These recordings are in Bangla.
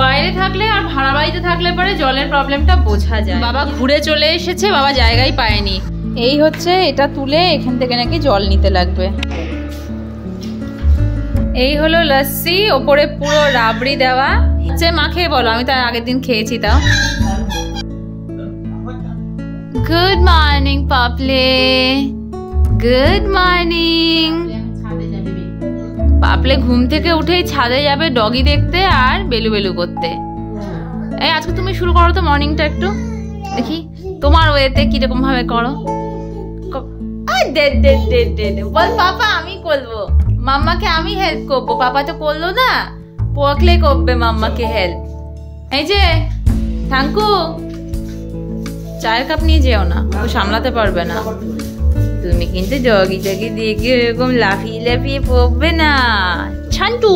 বাইরে থাকলে আর ভাড়া বাড়িতে থাকলে পরে জলের প্রবলেমটা বোঝা যায়। বাবা ঘুরে চলে এসেছে, বাবা জায়গায় পায়নি। এই হচ্ছে, এটা তুলে এখান থেকে নাকি জল নিতে লাগবে। এই হলো লস্যি, ওপরে পুরো রাবড়ি দেওয়া। মা খেয়ে বলো, আমি তার আগের দিন খেয়েছি তাও। গুড মর্নিং পাপলে, গুড মর্নিং। পাপলে ঘুম থেকে উঠেই ছাদে যাবে ডগি দেখতে আর বেলু বেলু করতে। এই আজকে তুমি শুরু করো তো মর্নিংটা, একটু দেখি তোমার ওয়েতে কিরকম ভাবে করো। বল পাপা আমি করবো, মাম্মাকে আমি হেল্প করবো। পাপা তো করলো না, পকলে করবে মাম্মাকে হেল্প। এই যে থাঙ্কু, চায়ের কাপ নিয়ে যেও না, ও সামলাতে পারবে না। তুমি কিন্তু ডগি টগি দিয়ে এরকম লাফিয়ে লাফিয়ে পড়বে না। Chantu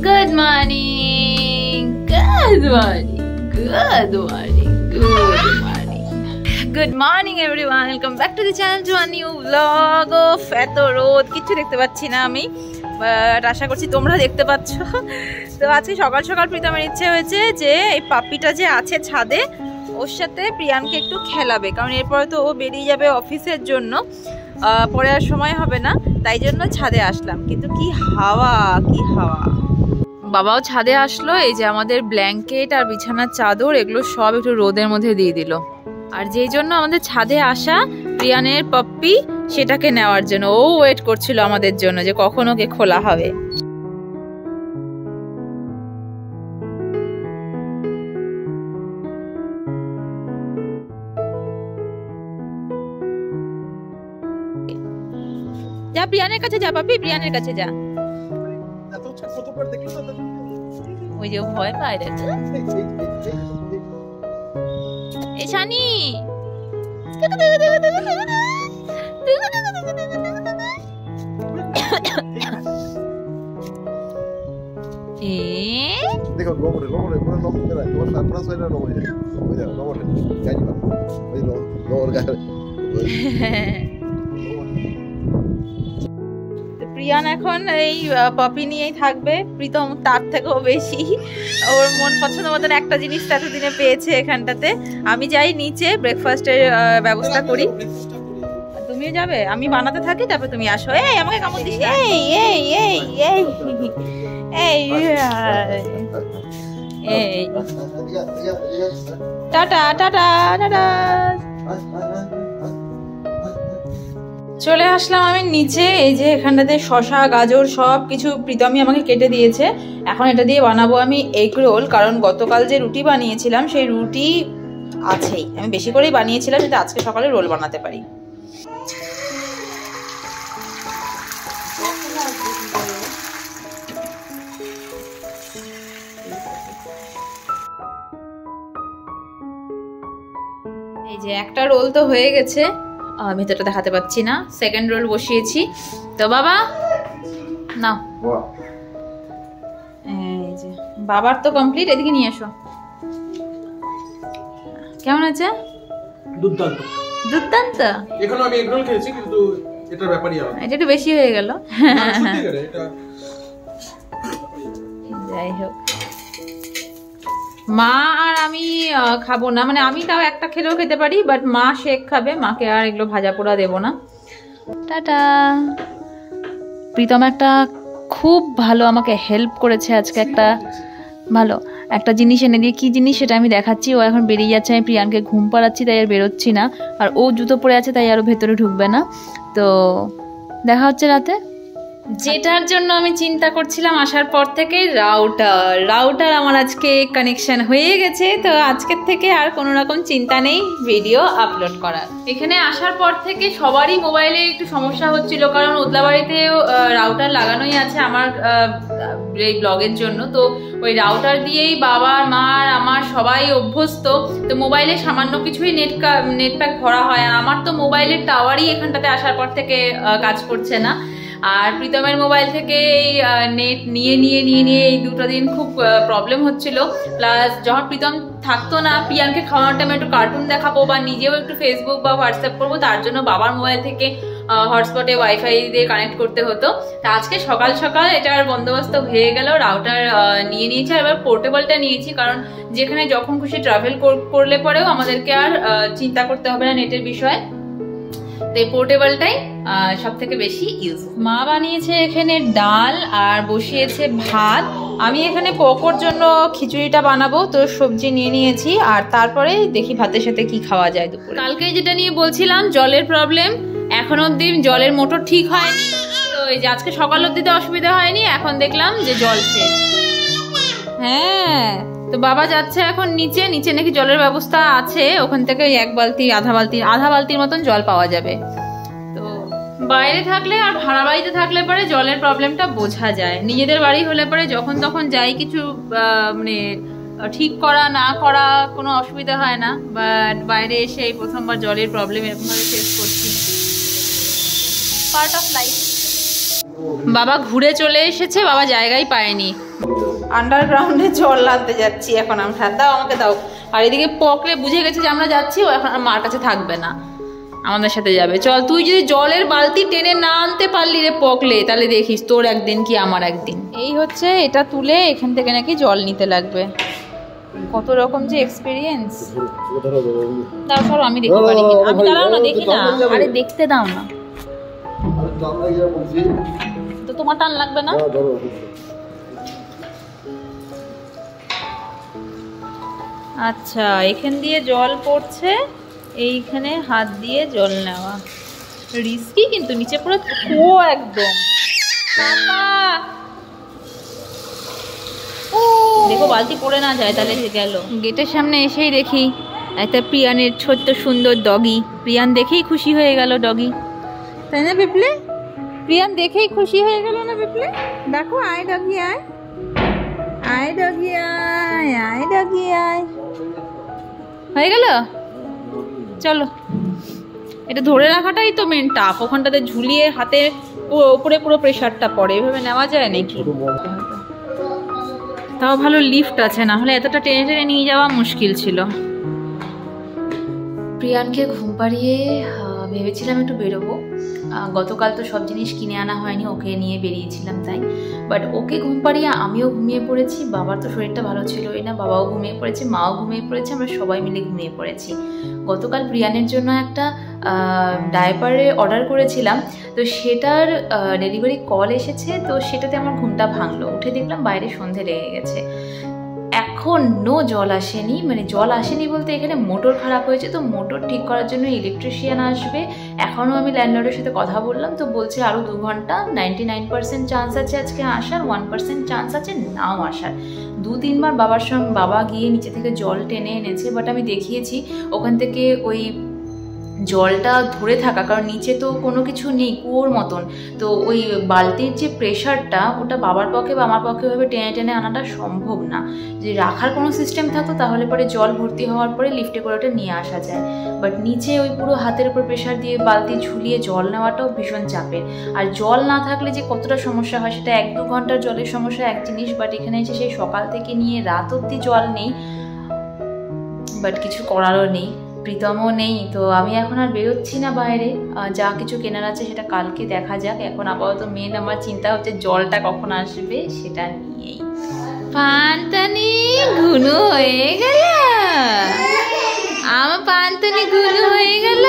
good morning, good morning, good morning, good morning, good morning everyone. Welcome back to the channel to a new vlog. অফ এত রোদ, কিছু দেখতে পাচ্ছি না আমি, বাট আশা করছি তোমরা দেখতে পাচ্ছ। তো আজকে সকাল সকাল প্রীতমের ইচ্ছে হয়েছে যে এই পাপ্পিটা যে আছে ছাদে, ওর সাথে প্রিয়ানকে একটু খেলাবে, কারণ এরপরে তো ও বেরিয়ে যাবে অফিসের জন্য, পরে আর সময় হবে না, তাই জন্য ছাদে আসলাম। কিন্তু কি হাওয়া, কি হাওয়া। বাবাও ছাদে আসলো, এই যে আমাদের ব্ল্যাঙ্কেট আর বিছানার চাদর এগুলো সব একটু রোদের মধ্যে দিয়ে দিল। আর যেই জন্য আমাদের ছাদে আসা প্রিয়ানের পাপ্পি, সেটাকে নেওয়ার জন্য ও ওয়েট করছিল আমাদের জন্য যে কখন ওকে খোলা হবে। যা প্রিয়ানের কাছে যা, পাপি প্রিয়ানের কাছে যা। ওই যে ভয় পায় রে। এই শানি, দেখো লোমরে লোমরে পুরো লোম করে তোমার সাতরা সাইডে লোমরে ওই যা লোমরে যাই না ওই লোমর গায়। প্রিয়ান এখন এই পপি নিয়েই থাকবে, প্রীতম তার থেকেও বেশি। ওর মন পছন্দ মতন একটা জিনিস এতদিনে পেয়েছে এখানটাতে। আমি যাই নিচে ব্রেকফাস্টের ব্যবস্থা করি, তুমিও যাবে, আমি বানাতে থাকি, তারপর তুমি আসো। এই আমাকে কামড় দিস, এই এই এই এই এই এই টাটা টাটা টাটা। চলে আসলাম আমি নিচে। এই যে এখানটাতে শসা গাজর সব কিছু প্রীতমই আমাকে কেটে দিয়েছে। এখন এটা দিয়ে বানাবো আমি এগ রোল, কারণ গতকাল যে রুটি বানিয়েছিলাম সেই রুটি আছেই, আমি বেশি করেই বানিয়েছিলাম যাতে আজকে সকালে রোল বানাতে পারি। এই যে একটা রোল তো হয়ে গেছে, ভেতরটা দেখাতে পাচ্ছি না, সেকেন্ড রোল বসিয়েছি। তো বাবা নাও, এই যে বাবার তো কমপ্লিট, এদিকে নিয়ে এসো। কেমন আছে? দুর্দান্ত দুর্দান্ত। এখনো আমি এগ রোল খেয়েছি, কিন্তু এটার ব্যাপারই আলাদা, এটা একটু বেশি হয়ে গেল। যাই হোক, মা আর আমি খাবো না, মানে আমি তাও একটা খেলেও খেতে পারি, বাট মা শেক খাবে, মাকে আর এগুলো ভাজা পোড়া দেবো না। টাটা। প্রীতম একটা খুব ভালো আমাকে হেল্প করেছে আজকে, একটা ভালো একটা জিনিস এনে দিয়ে। কি জিনিস সেটা আমি দেখাচ্ছি। ও এখন বেরিয়ে যাচ্ছে, আমি প্রিয়ানকে ঘুম পাড়াচ্ছি তাই আর বেরোচ্ছি না, আর ও জুতো পরে আছে তাই আরও ভেতরে ঢুকবে না। তো দেখা হচ্ছে রাতে। যেটার জন্য আমি চিন্তা করছিলাম আসার পর থেকে, রাউটার আমার আজকে কানেকশন হয়ে গেছে। তো আজকের থেকে আর কোনো রকম চিন্তা নেই ভিডিও আপলোড করার। এখানে আসার পর থেকে সবারই মোবাইলে একটু সমস্যা হচ্ছিল, কারণ ওদলাবাড়িতেও রাউটার লাগানোই আছে আমার এই ব্লগের জন্য। তো ওই রাউটার দিয়েই বাবা মা আর আমার সবাই অভ্যস্ত। তো মোবাইলে সামান্য কিছুই নেট প্যাক ভরা হয়, আর আমার তো মোবাইলের টাওয়ারই এখানটাতে আসার পর থেকে কাজ করছে না। আর প্রীতমের মোবাইল থেকে এই নেট নিয়ে এই দুটো দিন খুব প্রবলেম হচ্ছিল। প্লাস যখন প্রীতম থাকতো না, প্রিয়ানকে খাওয়ানোর টাইমে একটু কার্টুন দেখাবো বা নিজেও একটু ফেসবুক বা হোয়াটসঅ্যাপ করবো, তার জন্য বাবার মোবাইল থেকে হটস্পটে ওয়াইফাই দিয়ে কানেক্ট করতে হতো। তা আজকে সকাল সকাল এটার বন্দোবস্ত হয়ে গেল, রাউটার নিয়ে নিয়েছি। আর এবার পোর্টেবলটা নিয়েছি, কারণ যেখানে যখন খুশি ট্রাভেল করলে পরেও আমাদেরকে আর চিন্তা করতে হবে না নেটের বিষয়ে। তো এই পোর্টেবলটাই সব থেকে বেশি ইউজ। মা বানিয়েছে এখানে ডাল আর বসিয়েছে ভাত। আমি এখানে পকোর জন্য খিচুড়িটা বানাবো, তো সবজি নিয়ে নিয়েছি। আর তারপরে দেখি ভাতের সাথে কি খাওয়া যায় দুপুরে। কালকে যেটা নিয়ে বলছিলাম জলের প্রবলেম, এখন অব্দি জলের মোটর ঠিক হয়নি। তো এই যে আজকে সকাল অব্দি তো অসুবিধা হয়নি, এখন দেখলাম যে জল শেষ। হ্যাঁ, তো বাবা যাচ্ছে এখন নিচে। নিচে নাকি জলের ব্যবস্থা আছে, ওখান থেকে এক বালতি আধা বালতির মতন জল পাওয়া যাবে। তো বাইরে থাকলে আর ভাড়া বাড়িতে থাকলে পরে জলের প্রবলেমটা বোঝা যায়। নিজেদের বাড়ি হলে পরে যখন তখন যাই, কিছু মানে ঠিক করা না করা কোনো অসুবিধা হয় না। বাট বাইরে এসে এই প্রথমবার জলের প্রবলেম এরকমভাবে ফেস করছি। Part of life. বাবা ঘুরে চলে এসেছে, বাবা জায়গায় পায়নি। আন্ডারগ্রাউন্ডে জল আনতে যাচ্ছি এখন আমরা। দাও আমাকে দাও। আর এদিকে পকলে বুঝে গেছে যে আমরা যাচ্ছি, ও এখন মার কাছে থাকবে না, আমাদের সাথে যাবে। চল, তুই যদি জলের বালতি টেনে না আনতে পারলি রে পকলে, তাহলে দেখিস তোর একদিন কি আমার একদিন। এই হচ্ছে, এটা তুলে এখান থেকে নাকি জল নিতে লাগবে। কত রকম যে এক্সপিরিয়েন্স। দাও সর, আমি দেখতে পারি কিনা। আমি দাঁড়াও না, দেখি না। আরে দেখতে দাও না, তো তোমার টান লাগবে না। আচ্ছা, এখান দিয়ে জল পড়ছে, এইখানে হাত দিয়ে জল নেওয়া রিস্কি, কিন্তু নিচে পুরো ও একদম। দেখো বালতি পড়ে না যায়, তাহলে গেল। গেটের সামনে এসেই দেখি একটা প্রিয়ানের ছোট্ট সুন্দর ডগি। প্রিয়ান দেখেই খুশি হয়ে গেল ডগি, তাই না পিপলে? প্রিয়ান দেখেই খুশি হয়ে গেল না পিপলে? দেখো, আয় ডগি আয়, আয় ডগি আয়, আয় ডগি আয়। হয়ে গেল, চলো। এটা ধরে রাখাটাই তো মেন টাফ। ওখানটাতে ঝুলিয়ে হাতে উপরে পুরো প্রেশারটা পড়ে, এভাবে নেওয়া যায় নাকি? তাও ভালো লিফট আছে, না হলে এতটা টেনে টেনে নিয়ে যাওয়া মুশকিল ছিল। প্রিয়ানকে ঘুম পাড়িয়ে ভেবেছিলাম একটু বেরোবো। গতকাল তো সব জিনিস কিনে আনা হয়নি, ওকে নিয়ে বেরিয়েছিলাম তাই। বাট ওকে ঘুম পাড়িয়ে আমিও ঘুমিয়ে পড়েছি। বাবার তো শরীরটা ভালো ছিলই না, বাবাও ঘুমিয়ে পড়েছে, মাও ঘুমিয়ে পড়েছে, আমরা সবাই মিলে ঘুমিয়ে পড়েছি। গতকাল প্রিয়ানের জন্য একটা ডায়পারে অর্ডার করেছিলাম, তো সেটার ডেলিভারি কল এসেছে। তো সেটাতে আমার ঘুমটা ভাঙলো। উঠে দেখলাম বাইরে সন্ধে লেগে গেছে, এখনও জল আসেনি। মানে জল আসেনি বলতে এখানে মোটর খারাপ হয়েছে, তো মোটর ঠিক করার জন্য ইলেকট্রিশিয়ান আসবে। এখনও আমি ল্যান্ডলর্ডের সাথে কথা বললাম, তো বলছে আরও 2 ঘন্টা, 99% চান্স আছে আজকে আসার, 1% চান্স আছে নাও আসার। 2-3 বার বাবা গিয়ে নিচে থেকে জল টেনে এনেছে। বাট আমি দেখিয়েছি ওখান থেকে ওই জলটা ধরে থাকা, কারণ নিচে তো কোনো কিছু নেই, কুয়োর মতন। তো ওই বালতির যে প্রেশারটা, ওটা বাবার পক্ষে বা আমার পক্ষে ভাবে টেনে টেনে আনাটা সম্ভব না। যে রাখার কোনো সিস্টেম থাকতো তাহলে পরে জল ভর্তি হওয়ার পরে লিফটে করে ওটা নিয়ে আসা যায়। বাট নিচে ওই পুরো হাতের উপর প্রেশার দিয়ে বালতি ঝুলিয়ে জল নেওয়াটাও ভীষণ চাপের। আর জল না থাকলে যে কতটা সমস্যা হয়, সেটা 1-2 ঘন্টার জলের সমস্যা এক জিনিস, বাট এখানে এসে সেই সকাল থেকে নিয়ে রাত অবধি জল নেই। বাট কিছু করারও নেই, প্রীতমও নেই। তো আমি এখন আর বেরোচ্ছি না বাইরে, যা কিছু কেনার আছে সেটা কালকে দেখা যাক। এখন আপাতত মেন আমার চিন্তা হচ্ছে জলটা কখন আসবে সেটা নিয়েই। পান্তানি ঘুনু হয়ে গেল, আমার পান্তানি ঘুনু হয়ে গেল।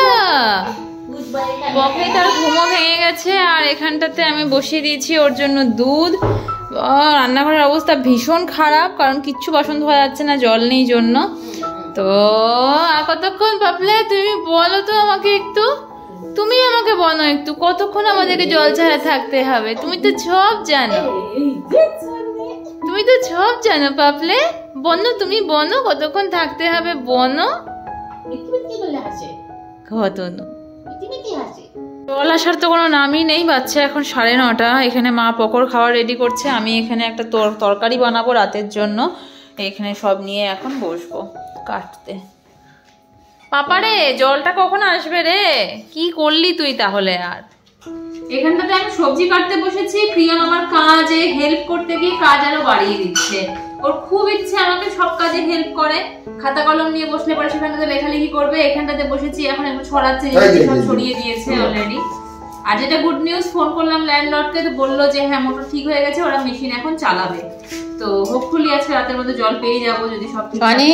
বকে তার ঘুমো ভেঙে গেছে। আর এখানটাতে আমি বসিয়ে দিয়েছি ওর জন্য দুধ। রান্নাঘরের অবস্থা ভীষণ খারাপ, কারণ কিচ্ছু বাসন ধোয়া যাচ্ছে না, জল নেই জন্য। তো আর কতক্ষণ পাপলে তুমি বলো তো আমাকে একটু, তুমি আমাকে বলো একটু, কতক্ষণ আমাদেরকে জল ছাড়া থাকতে হবে? তুমি তো সব জানো, তুমি তো সব জানো পাপলে। বনো, তুমি বনো কতক্ষণ থাকতে হবে, বনো। জল আসার তো কোনো নামই নেই। বাচ্চা এখন 9:30। এখানে মা পকোড় খাওয়া রেডি করছে, আমি এখানে একটা তরকারি বানাবো রাতের জন্য। এখানে সব নিয়ে এখন বসবো কাটতে। পাপারে, জলটা কখন আসবে রে? কি করলি তুই তাহলে? আর এখানটাতে আমি সবজি কাটতে বসেছি। প্রিয়ান আমার কাজে হেল্প করতে গিয়ে কাজ আরো বাড়িয়ে দিচ্ছে। ওর খুব ইচ্ছে আমাকে সব কাজে হেল্প করে। খাতা কলম নিয়ে বসলে পরে সেখানটাতে লেখালেখি করবে। এখানটাতে বসেছি, এখন একটু ছড়াচ্ছে, সব ছড়িয়ে দিয়েছে অলরেডি। আর যেটা গুড নিউজ, ফোন করলাম ল্যান্ডলর্ডকে, তো বললো যে হ্যাঁ মোটর ঠিক হয়ে গেছে, ওরা মেশিন এখন চালাবে। তো হোপফুলি আজকে রাতের মধ্যে জল পেয়ে যাবো যদি সব ঠিক থাকে।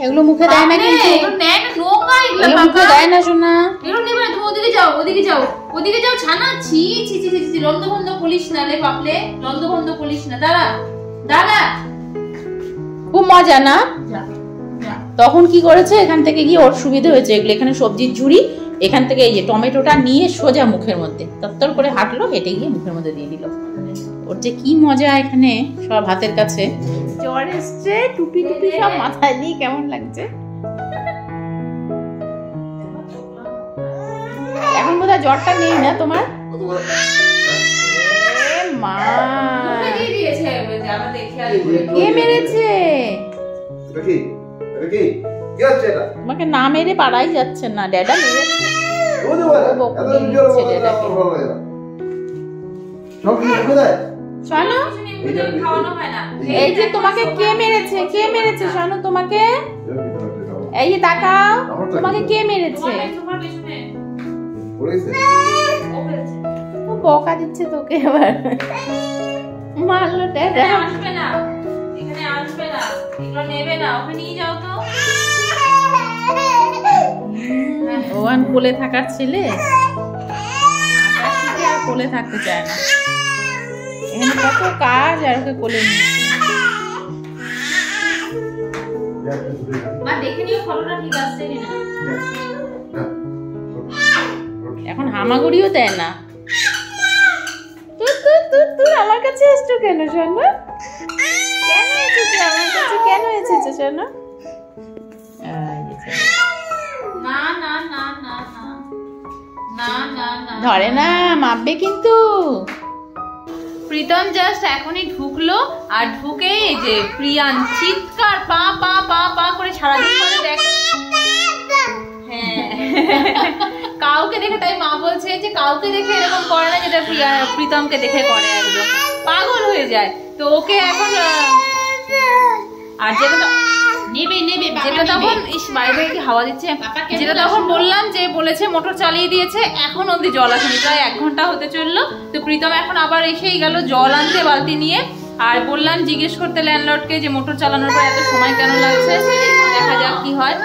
এগুলো মুখে দেয় না, কিন্তু এগুলো নেয় না, নোংরা এগুলো মুখে দেয় না শোনা। এগুলো নেবে না, তুমি ওদিকে যাও, ওদিকে যাও, ওদিকে যাও। ছানা, ছি ছি ছি ছি, লন্ডভন্ড পুলিশ না রে পাপলে, লন্ডভন্ড পুলিশ না। দাঁড়া দাঁড়া, খুব মজা না? যা যা। তখন কি করেছে, এখান থেকে গিয়ে ওর সুবিধা হয়েছে, এগুলো এখানে সবজির ঝুড়ি, এখান থেকে এই যে টমেটোটা নিয়ে সোজা মুখের মধ্যে তত্তর করে হাঁটলো, হেঁটে গিয়ে মুখের মধ্যে দিয়ে দিল। ওর যে কি মজা এখানে, সব হাতের কাছে। জ্বর এসছে, টুপি টুপি সব মাথায় দিয়ে কেমন লাগছে। এখন বোধহয় জ্বরটা নেই না তোমার? মা কে মেরেছে? তোমাকে না মেরে পারাই যাচ্ছে না, ড্যাডা মেরেছে। এই যে তোমাকে কে মেরেছে, কে মেরেছে শানু তোমাকে? এই যে তাকাও, তোমাকে কে মেরেছে? বকা দিচ্ছে তোকে আবার, মারলো ড্যাডা। আসবে না, এখানে আসবে না, এগুলো নেবে না, ওকে নিয়ে যাও তো। ওয়ান কোলে থাকার ছেলে আর কোলে থাকতে চায় না। এখানে কত কাজ, আর ওকে কোলে নিয়ে। মা দেখে নিও ফটোটা ঠিক আসছে কিনা। এখন হামাগুড়িও দেয় না। তুই আমার কাছে আসছো কেন সোনা? কেন এসেছো আমার কাছে, কেন এসেছো সোনা? না না না না না না না না, ধরে না, মাপবে কিন্তু। প্রীতম জাস্ট এখনই ঢুকলো, আর ঢুকে এই যে প্রিয়ান চিৎকার পা পা পা পা করে সারাদিন করে দেখ। হ্যাঁ কাউকে দেখে, তাই মা বলছে যে কাউকে দেখে এরকম করে না, যেটা প্রীতমকে দেখে করে, একদম পাগল হয়ে যায়। তো ওকে এখন আর যেটা নেবে নেবে, যেটা তখন ইস বাইরে কি হাওয়া দিচ্ছে, যেটা তখন বললাম যে বলেছে মোটর চালিয়ে দিয়েছে, এখন অবধি জল আসেনি, প্রায় 1 ঘন্টা হতে চললো। তো প্রীতম এখন আবার এসেই গেল জল আনতে বালতি নিয়ে। আর বললাম জিজ্ঞেস করতে ল্যান্ডলর্ডকে যে মোটর চালানোর পর এত সময় কেন লাগছে, দেখা যাক কি হয়।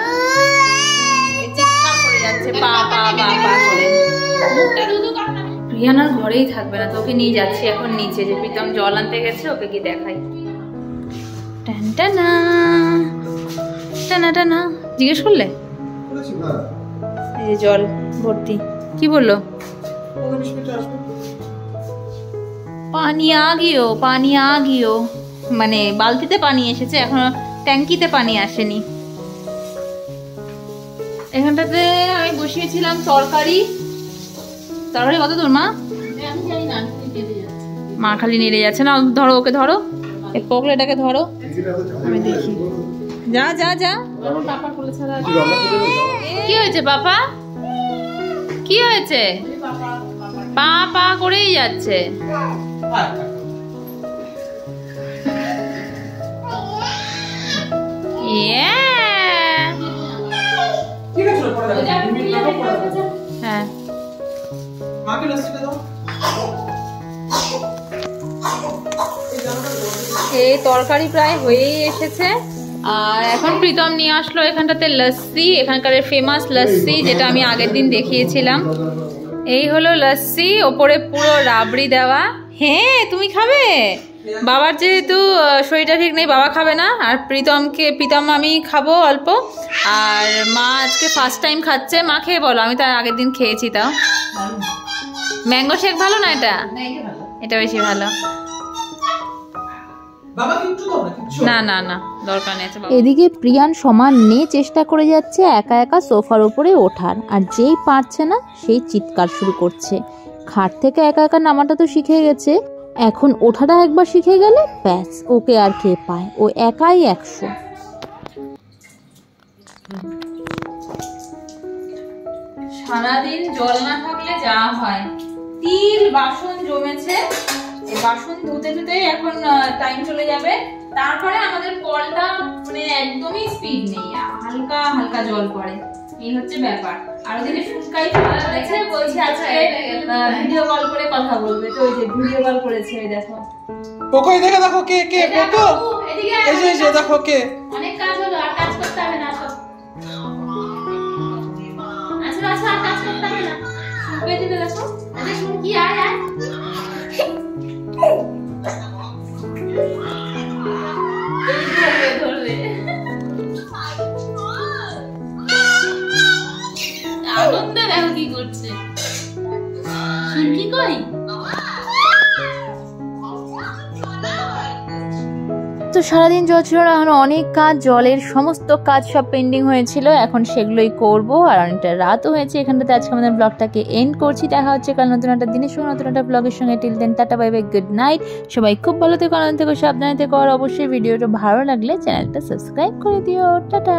চিৎকার করে যাচ্ছে পা পা পা পা করে। প্রিয়ান আর ঘরেই থাকবে না, তোকে নিয়ে যাচ্ছি এখন নিচে, যে প্রীতম জল আনতে গেছে, ওকে কি দেখাই। টানা টানা টানা, জিজ্ঞেস করলে এই যে জল ভর্তি, কি বললো? পানি আগিও, পানি আগিও, মানে বালতিতে পানি এসেছে, এখনো ট্যাঙ্কিতে পানি আসেনি। এখানটাতে আমি বসিয়েছিলাম তরকারি। তরকারি কত দূর মা? মা খালি নেড়ে যাচ্ছে না। ধরো ওকে, ধরো এই পকলেটাকে ধরো, আমি দেখি। যা যা যা। কি হয়েছে পাপা? কি হয়েছে? পা পা করেই যাচ্ছে। হ্যাঁ এই তরকারি প্রায় হয়েই এসেছে। আর এখন প্রীতম নিয়ে আসলো এখানটাতে লস্যি, এখানকার ফেমাস লস্যি, যেটা আমি আগের দিন দেখিয়েছিলাম। এই হলো লস্যি, ওপরে পুরো রাবড়ি দেওয়া। হ্যাঁ তুমি খাবে? বাবার যেহেতু শরীরটা ঠিক নেই, বাবা খাবে না। আর প্রীতম আমি খাবো অল্প। আর মা আজকে ফার্স্ট টাইম খাচ্ছে। মা খেয়ে বলো, আমি তার আগের দিন খেয়েছি। তাও ম্যাঙ্গো শেক ভালো না? এটা বেশি ভালো। না না না, দরকার নেই। এদিকে প্রিয়ান সমান নিয়ে চেষ্টা করে যাচ্ছে একা একা সোফার উপরে ওঠার, আর যেই পারছে না সেই চিৎকার শুরু করছে। খাট থেকে একা একা নামাটা তো শিখে গেছে, এখন ওঠাটা একবার শিখে গেলে ব্যাস, ওকে আর কে পায়, ও একাই 100। সারাদিন জল না থাকলে যা হয়, তিল বাসন জমেছে, এই বাসন ধুতে ধুতে এখন টাইম চলে যাবে। তারপরে আমাদের কলটা মানে একদমই স্পিড নেই, হালকা হালকা জল পড়ে। এই হচ্ছে ব্যাপার। আর ওদিকে ফুলকাই ফেলা করেছে, বলছে আজকে ভিডিও কল করে কথা বলবে। তো ওই যে ভিডিও কল করেছে, এই দেখো পোকো, দেখে দেখো কে কে পোকো, এদিকে এই যে দেখো কে। অনেক কাজ হলো, আর কাজ করতে হবে না। আসো আসো আসো, আর কাজ করতে হবে না। শুনবে দিবে দেখো, আরে শুন কি আয় আয়। ধরবে আনন্দে, দেখো কি করছে। শুন কি কই। তো সারাদিন জল ছিল না, এখন অনেক কাজ, জলের সমস্ত কাজ সব পেন্ডিং হয়েছিল, এখন সেগুলোই করব। আর অনেকটা রাতও হয়েছে। এখানটাতে আজকে আমাদের ব্লগটাকে এন্ড করছি। দেখা হচ্ছে কাল নতুন একটা দিনের সঙ্গে, নতুন একটা ব্লগের সঙ্গে। Till then tata, bye bye, good night. সবাই খুব ভালো থেকো, আনন্দ থেকো, সাবধানে থেকো। আর অবশ্যই ভিডিওটা ভালো লাগলে চ্যানেলটা সাবস্ক্রাইব করে দিও। টাটা।